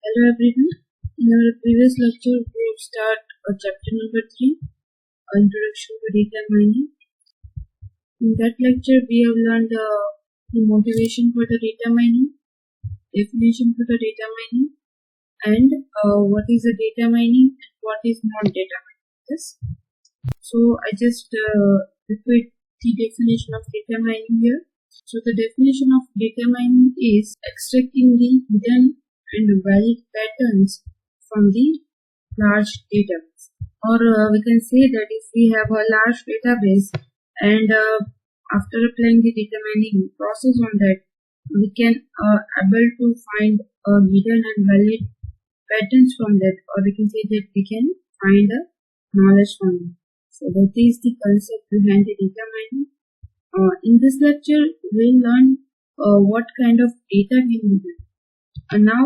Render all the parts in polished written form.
Hello everyone. In our previous lecture, we have started chapter number 3, Introduction to Data Mining. In that lecture, we have learned the motivation for the data mining, definition for the data mining, and what is the data mining and what is non-data mining. Yes. So I just repeat the definition of data mining here. So the definition of data mining is extracting the hidden and valid patterns from the large database. Or we can say that if we have a large database and after applying the data mining process on that, we can able to find hidden and valid patterns from that, or we can say that we can find the knowledge from it. So that is the concept behind the data mining. In this lecture, we'll learn what kind of data we need. Now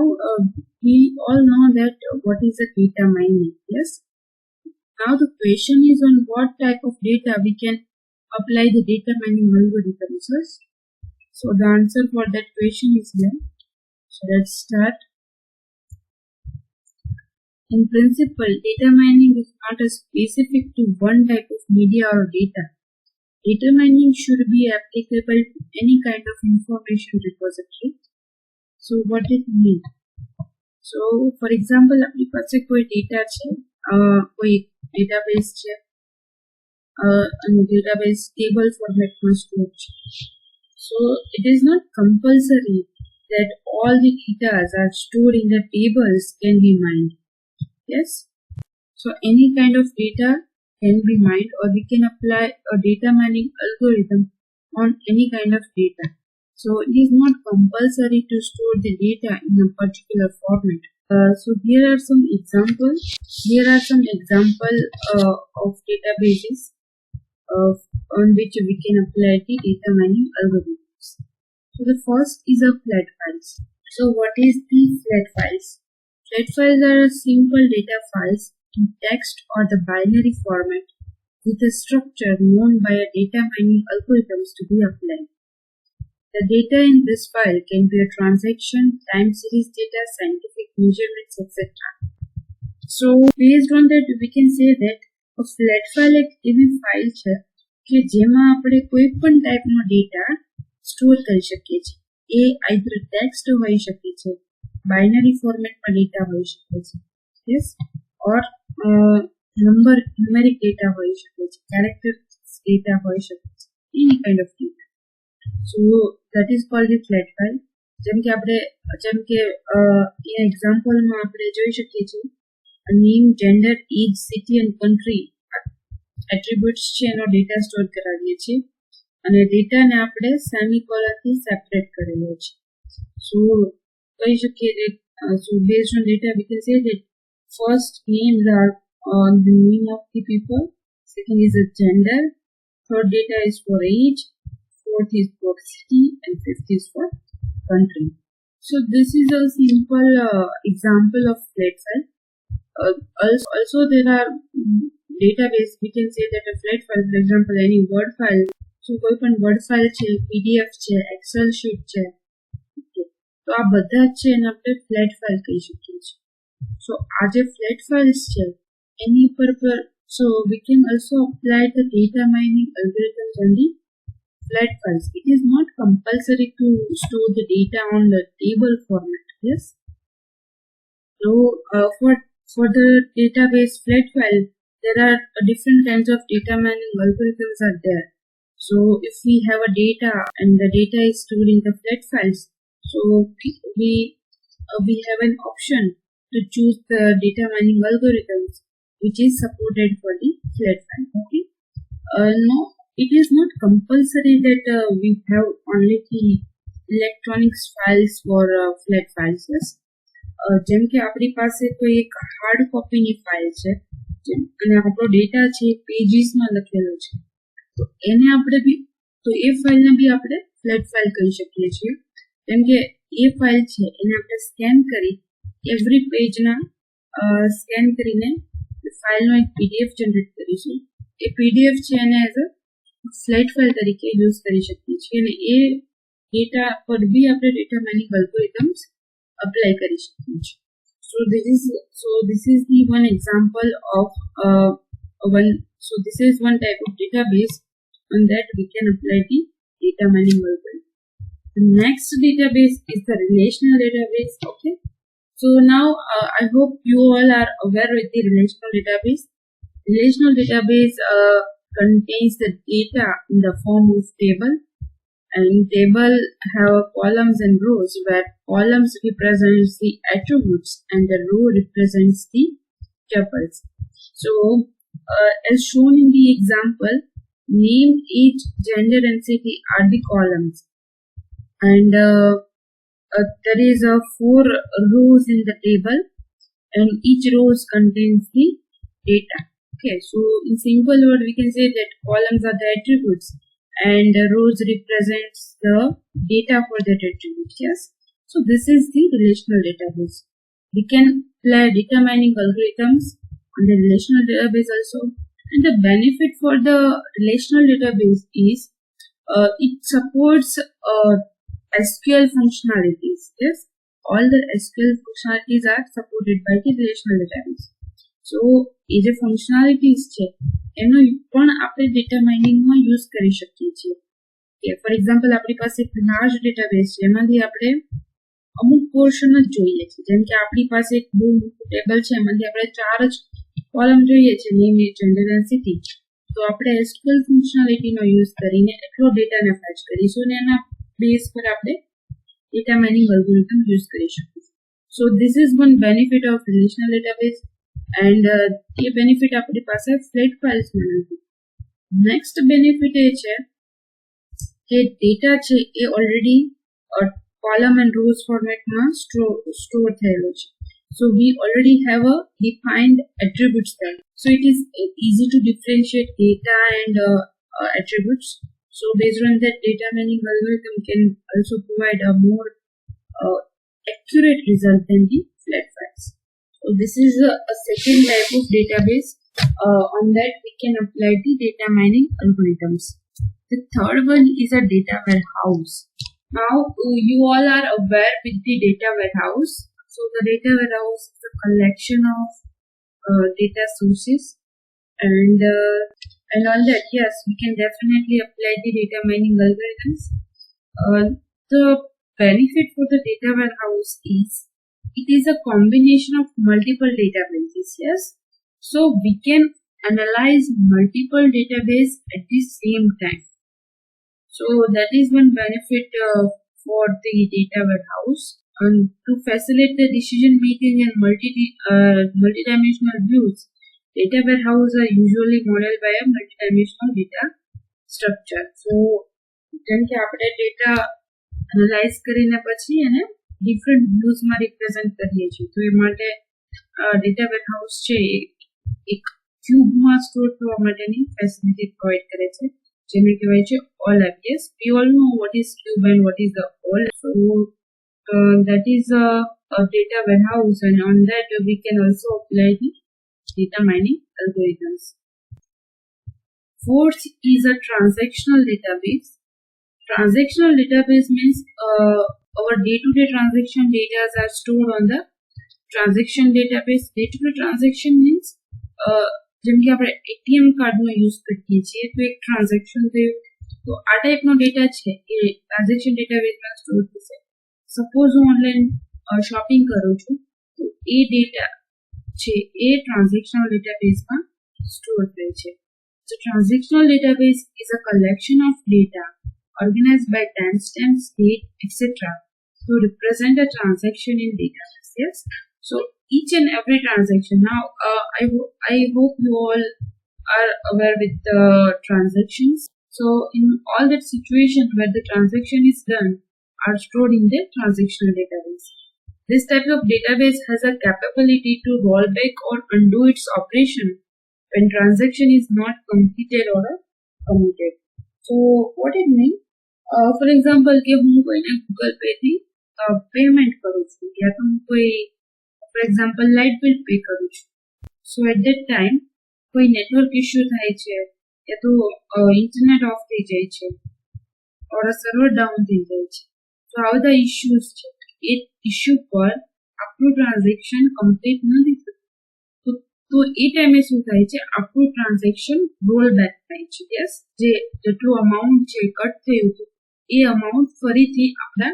we all know that what is a data mining. Yes. Now the question is on what type of data we can apply the data mining algorithms. So the answer for that question is here. So let's start. In principle, data mining is not specific to one type of media or data. Data mining should be applicable to any kind of information repository. So what it means? So for example, આપણી પાસે કોઈ data છે, કોઈ database છે અને database table ફોર્મેટમાં store છે. So it is not compulsory that all the data are stored in the tables can be mined. Yes. So any kind of data can be mined, or we can apply a data mining algorithm on any kind of data. So it is not compulsory to store the data in a particular format. So here are some examples. Here are some examples of databases on which we can apply the data mining algorithms. So the first is a flat files. So what is the flat files? Flat files are simple data files in text or the binary format with a structure known by a data mining algorithms to be applied. The data in this file can be a transaction, time series data, scientific measurements, etc. So based on that, we can say that a flat file એક એવી file છે કે જેમાં આપણે કોઈ પણ ટાઈપનો data store કરી શકીએ છીએ. એ આઈધર ટેક્સ્ટ હોઈ શકે છે, બાઇનરી ફોર્મેટમાં ડેટા હોઈ શકે છે, yes, or ન્યુમેરિક ડેટા હોઈ શકે છે, કેરેક્ટર ડેટા હોઈ શકે છે, any kind of data. So that is called the flat file. જેમ કે એક્ઝામ્પલમાં આપણે જોઈ શકીએ છીએ name, gender, age, city and country attributes છે એનો ડેટા સ્ટોર કરાવીએ છીએ અને ડેટાને આપણે સેમિકોલનથી સેપરેટ કરેલો છે. સો કહી શકીએ કે so based on data we can say that first names are the name of the people, second is the gender, third data is for age, fourth is for city, and fifth is for country. So this is a simple example of flat file. Also there are database, we can say that a flat file, for example any word file. So કોઈ પણ word file છે, PDF છે, excel sheet છે, તો આ બધા જ છે એને આપણે flat file કહી શકીએ છીએ. So આ જે flat files છે એની પર so we can also apply the data mining algorithms on the flat files. It is not compulsory to store the data on the table format. Yes. So for the database flat file, there are different kinds of data mining algorithms are there. So if we have a data and the data is stored in the flat files, so we have an option to choose the data mining algorithms which is supported for the flat file. Okay. No, it is not compulsory that we have only the electronics files for flat files. Yes. જેમ કે આપણી પાસે કોઈ એક hard કોપીની file છે અને આપણો data છે પેજીસમાં લખેલો છે, તો એને આપણે બી તો એ ફાઇલને બી આપણે ફ્લેટ ફાઇલ કહી શકીએ છીએ. કેમ કે એ ફાઇલ છે એને આપણે સ્કેન કરી એવરી પેજના સ્કેન કરીને ફાઇલનો એક પીડીએફ જનરેટ કરીશું. એ પીડીએફ છે એને એઝ અ ફ્લેટ ફાઇલ તરીકે યુઝ કરી શકીએ છીએ અને એ ડેટા પર બી આપણે ડેટા માઇનિંગ અલ્ગોરિધમ્સ અપ્લાય કરી શકીએ છીએ. This is the one example of one. So this is one type of database on that we can apply the data mining algorithm. The next database is the relational database. Okay. So now I hope you all are aware with the relational database. Relational database contains the data in the form of table, and table have columns and rows, where columns represents the attributes and the row represents the tuples. So as shown in the example, name, age, gender and city are the columns, and there is 4 rows in the table, and each rows contains the data. Okay, so in simple word we can say that columns are the attributes and rows represents the data for that attribute. Yes, so this is the relational database. We can apply data mining algorithms on the relational database also, and the benefit for the relational database is it supports SQL functionalities. Yes, all the SQL functionalities are supported by the relational database. So એ જે ફંક્શનાલિટીઝ છે એનો પણ આપણે data માઇનિંગમાં use કરી શકીએ છીએ. કે for example આપણી પાસે એક લાર્જ ડેટાબેઝ છે, એમાંથી આપણે અમુક પોર્શન જ જોઈએ છે. જેમ કે આપણી પાસે એક બહુ મોટું ટેબલ છે, એમાંથી આપણે 4 જ કોલમ જોઈએ છે, name, age, gender and city. તો આપણે SQL ફંક્શનાલિટીનો યુઝ કરીને એટલો ડેટાને ફેચ કરીશું અને એના બેઝ પર આપણે ડેટા માઇનિંગ અલ્ગોરિધમ યુઝ કરી શકીશું. So this is one benefit of relational database. And A benefit આપણી પાસે ફ્લેટ ફાઇલ્સમાં નથી. નેક્સ્ટ બેનિફિટ એ છે કે ડેટા છે એ ઓલરેડી કોલમ એન્ડ રોઝ ફોર્મેટમાં સ્ટોર થયેલો છે. So we already have a defined attributes there. So it is easy to differentiate data and attributes. So based on that, data mining algorithm can also provide a more accurate result than the flat files. So this is a second type of database. On that we can apply the data mining algorithms. The third one is a data warehouse. Now you all are aware with the data warehouse. So the data warehouse is a collection of data sources, and on that, yes, we can definitely apply the data mining algorithms. The benefit for the data warehouse is it is a combination of multiple databases. Yes, so we can analyze multiple databases at the same time. So that is one benefit for the data warehouse. And to facilitate the decision making and multidimensional views, data warehouse are usually modeled by a multidimensional data structure. So જેમ કે આપણે data analyse કરીને પછી એને different વ્યુઝમાં represent કરીએ છીએ, તો એ માટે ડેટા વેરહાઉસ છે એક ક્યુબમાં સ્ટોર થવા માટેની ફેસિલિટી પ્રોવાઈડ કરે છે, જેને કહેવાય છે all IPS. We all know what is cube and what is the all. So that is a data warehouse, and on that we can also apply the data mining algorithms. Fourth is a transactional database. Transactional database means our day-to-day transaction data are stored on the transaction database. Day-to-day transaction means જેમ કે આપણે ATM કાર્ડનો use કરીએ છીએ તો એક transaction થયું, તો આ ટાઈપનો ડેટા છે એ ટ્રાન્ઝેક્શન ડેટાબેઝમાં સ્ટોર થશે. સપોઝ હું ઓનલાઈન શોપિંગ કરું છું તો એ ડેટા છે એ ટ્રાન્ઝેક્શનલ ડેટાબેઝમાં સ્ટોર થાય છે. So transactional database is a collection of data organized by timestamps, date, etc. to represent a transaction in database. Yes. So each and every transaction. Now I hope you all are aware with the transactions. So in all that situation where the transaction is done are stored in the transactional database. This type of database has a capability to roll back or undo its operation when transaction is not completed or committed. So what it means, for example, કે હું કોઈને Google Pay થી payment કરું છું, યા તો હું કોઈ for example light bill pay કરું છું. So at that time કોઈ નેટવર્ક ઇશ્યુ થાય છે, યા તો ઇન્ટરનેટ ઓફ થઈ જાય છે, or સર્વર ડાઉન થઈ જાય છે. So આ બધા ઇશ્યુઝ છે, એ ઇશ્યુ પર આપણું આપણું ટ્રાન્ઝેક્શન કમ્પ્લીટ નથી થતું, તો એ ટાઈમે શું થાય છે, આપણું ટ્રાન્ઝેક્શન રોલ બેક થાય છે. યસ, જે જેટલું અમાઉન્ટ છે કટ થયું હતું એ અમાઉન્ટ ફરીથી આપણા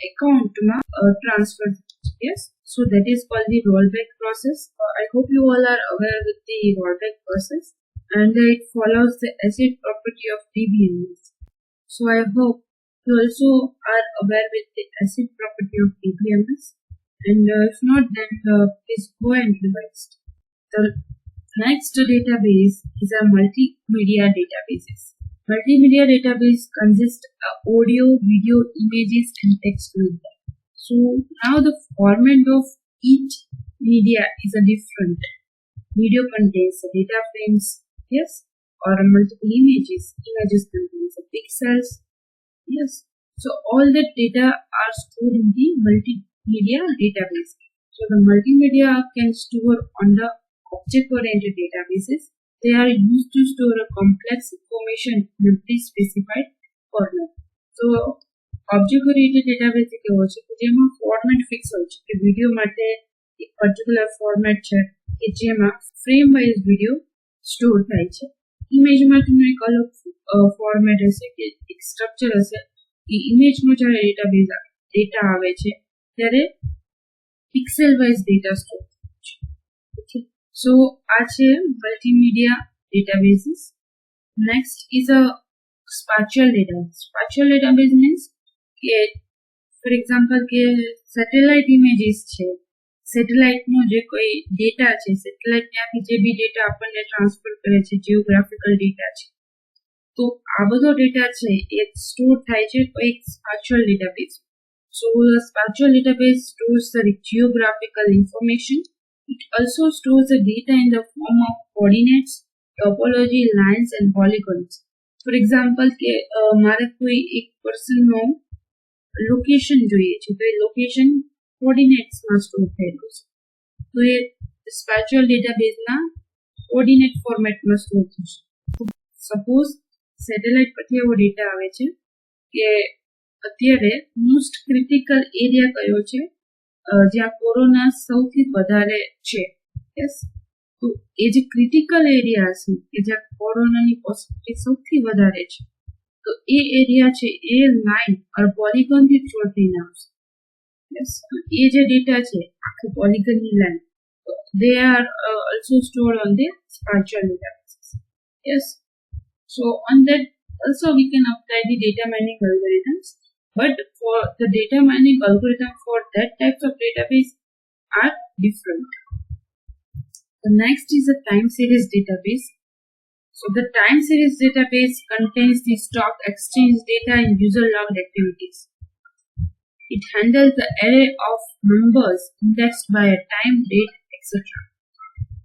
એકાઉન્ટમાં ટ્રાન્સફર થાય છે. Yes, so that is called the rollback process. I hope you all are aware with the rollback process, and it follows the acid property of DBMS. So I hope you also are aware with the acid property of DBMS, and if not, then please go and revise. The next database is a multimedia databases. Multimedia database consists of audio, video, images, and text media. So now the format of each media is a different. Video contains data frames, yes, or multiple images. Images contains pixels, yes. So all that data are stored in the multimedia database. So the multimedia can store on the object-oriented databases. They are used to store a complex information in a pre-specified format. So object oriented database કેવો છે કે જેમાં format fix હોય છે કે video માટે એક particular format છે કે જેમાં ફ્રેમ વાઇઝ વિડીયો સ્ટોર થાય છે. ઇમેજ માટેનું એક અલગ ફોર્મેટ હશે કે એક સ્ટ્રક્ચર હશે કે ઇમેજનો જ્યારે ડેટા આવે છે ત્યારે પિક્સેલ વાઇઝ ડેટા સ્ટોર થાય છે. ઓકે, સો આ છે multimedia ડેટાબેઝીસ. Next is a spatial database. Spatial database means કે ફોર એક્ઝામ્પલ કે સેટેલાઇટ ઇમેજીસ છે, સેટેલાઇટનો જે કોઈ ડેટા છે, સેટેલાઇટ ત્યાંથી જે બી ડેટા આપણને ટ્રાન્સફર કરે છે, જીઓગ્રાફિકલ ડેટા છે, તો આ બધો ડેટા છે એ સ્ટોર થાય છે કોઈ સ્પાટિયલ database. So spatial database stores the geographical information. It also stores the data in the form of coordinates, topology, lines and polygons. For example કે મારે કોઈ એક પર્સનનો લોકેશન જોઈએ છે તો એ લોકેશન કોર્ડિનેટ્સમાં સ્ટોર થયેલું છે, તો એ સ્પેશિયલ ડેટાબેઝના કોર્ડિનેટ ફોર્મેટમાં સ્ટોર થશે. સપોઝ સેટેલાઇટ પરથી એવો ડેટા આવે છે કે અત્યારે મોસ્ટ ક્રિટિકલ એરિયા કયો છે જ્યાં કોરોના સૌથી વધારે છે. યસ, તો એ જે ક્રિટિકલ એરિયા છે કે જ્યાં કોરોનાની પોસિબિલિટી સૌથી વધારે છે, તો એ એરિયા છે એ લાઇન ઓર પોલિગોનથી સ્ટોર થઈને આવશે. યસ, એ જે ડેટા છે આખું પોલિગનની line, they are also stored on the spatial databases. Yes, so on that also we can apply the data mining algorithms, but for the data mining algorithm for that types of database are different. The next is a time series database. So the time series database contains the stock exchange data and user logged activities. It handles the array of numbers indexed by a time, date, etc.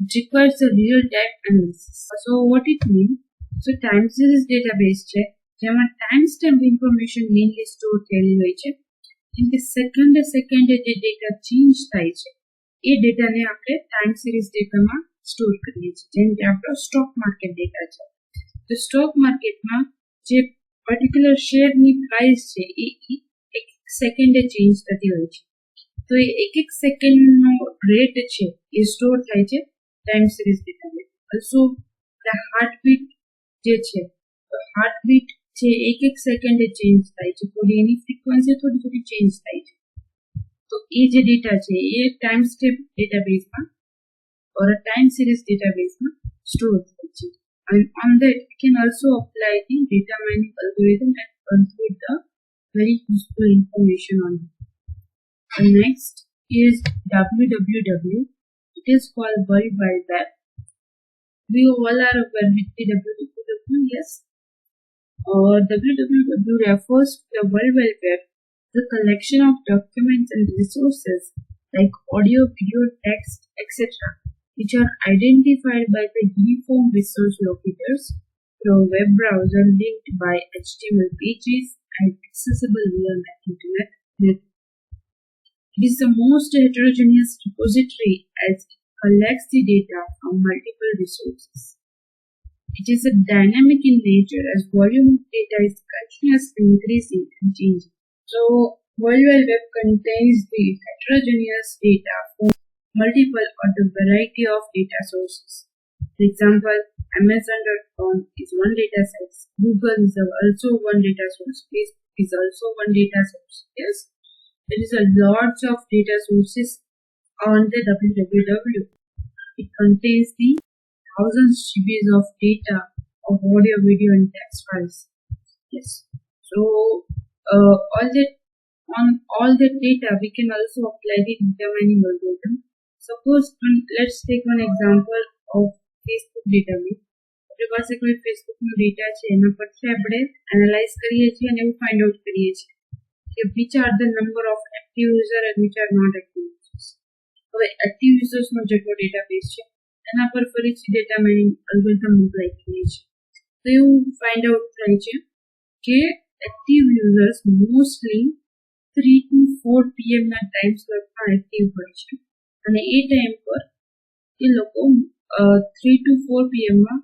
It requires a real-time analysis. So what it means? So time series database છે જેમાં time stamp information mainly store થયેલી હોય છે. કેમ કે સેકન્ડે જે data change થાય છે એ ડેટાને આપણે ટાઈમ સિરીઝ ડેટામાં સ્ટોર કરીએ છીએ. જેમ કે આપણો સ્ટોક માર્કેટ ડેટા છે, તો સ્ટોક માર્કેટમાં જે પર્ટિક્યુલર શેરની પ્રાઇસ છે એ એક સેકન્ડે ચેન્જ થતી હોય છે, તો એ એક સેકન્ડનો રેટ છે એ સ્ટોર થાય છે ટાઈમ સિરીઝ ડેટામાં. ઓલ્સો ધ હાર્ટબીટ જે છે, તો હાર્ટબીટ છે એક સેકન્ડે ચેન્જ થાય છે, થોડી એની ફ્રીક્વન્સી થોડી ચેન્જ થાય છે, તો એ જે ડેટા છે એ ટાઈમ સ્ટેપ ડેટાબેઝમાં or a time series database store થાય છે. And on that we can also apply the data mining algorithm and conclude the very useful information on it. The next is www. It is called World Wide Web. We all are aware with the www. Yes, www refers to the World Wide Web, the collection of documents and resources like audio, video, text, etc., which are identified by the uniform resource locators through a web browser linked by HTML pages and accessible via the internet network. It is the most heterogeneous repository as it collects the data from multiple resources. It is a dynamic in nature as volume of data is continuously increasing and changing. So World Wide Web contains the heterogeneous data from multiple or the variety of data sources. For example, Amazon.com is one data set. Google is also one data source. Facebook is also one data source. Yes, there is a lot of data sources on the www. It contains the thousands GBs of data of audio, video, and text files. Yes. So on all that data, we can also apply the data mining algorithm. Suppose let's take one example of Facebook database. આપણી પાસે કોઈ ફેસબુકનો data છે એના પરથી આપણે analyse કરીએ છીએ અને એવું ફાઇન્ડ આઉટ કરીએ છીએ કે which are the number of active user and which are not active users. હવે active users નો જેટલો ડેટાબેઝ છે એના પર ફરીથી ડેટા માઇનિંગ અલ્ગોરિધમ એપ્લાય કરીએ છીએ તો એવું ફાઇન્ડ આઉટ થાય છે કે active users mostly 3 to 4 PM ના ટાઈમ સ્લોટમાં એક્ટિવ હોય છે અને એ ટાઈમ પર એ લોકો 3 to 4 PM માં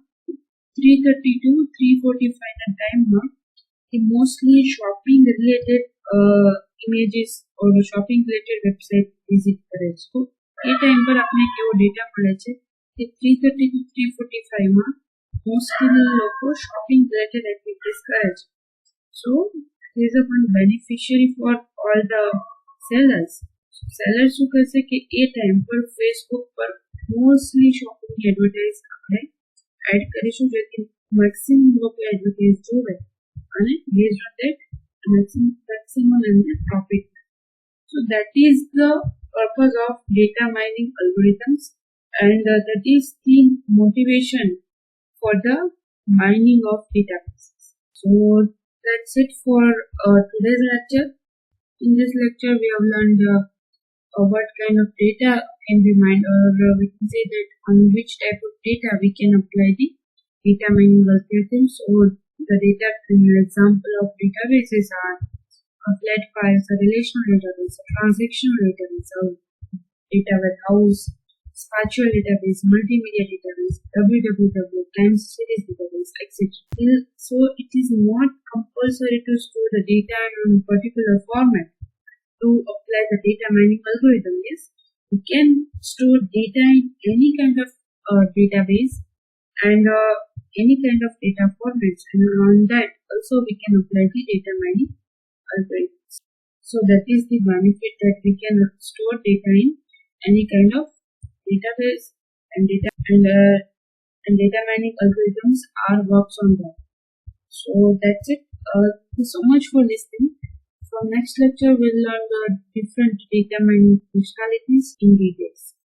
3:30 to 3:45 ના ટાઈમમાં એ મોસ્ટલી શોપિંગ રિલેટેડ ઇમેજીસ ઓર શોપિંગ રિલેટેડ વેબસાઇટ વિઝિટ કરે છે તો એ ટાઈમ પર આપણે કેવો ડેટા મળે છે કે 3:30 to 3:45 માં મોસ્ટલી લોકો શોપિંગ રિલેટેડ એક્ટિવિટીઝ કરે છે સો there is a one beneficiary for all the sellers. Sellers શું કરશે કે એ ટાઈમ પર ફેસબુક પર મોસ્ટલી શોપિંગ એડવર્ટાઇઝ આપણે એડ કરીશું જેથી મેક્સિમમ લોકો એડવર્ટાઇઝ જોવે અને બેઝડ ઓન ધેટ maximum એમને profit. So that is the purpose of data mining algorithms and that is the motivation for the mining of databases. So that's it for today's lecture. In this lecture, we have learned what kind of data can be mined, or we can say that on which type of data we can apply the data mining algorithms. So the data example of databases are flat files, a relational database, a transactional database, a data warehouse, spatial database, multimedia database, www, time series database, etc. So it is not compulsory to store the data in a particular format to apply the data mining algorithm. Yes, we can store data in any kind of database and any kind of data formats, and on that also we can apply the data mining algorithms. So that is the benefit that we can store data in any kind of database and data mining algorithms are works on that. So that's it. Thank you so much for listening. From next lecture we'll learn the different data mining functionalities in detail.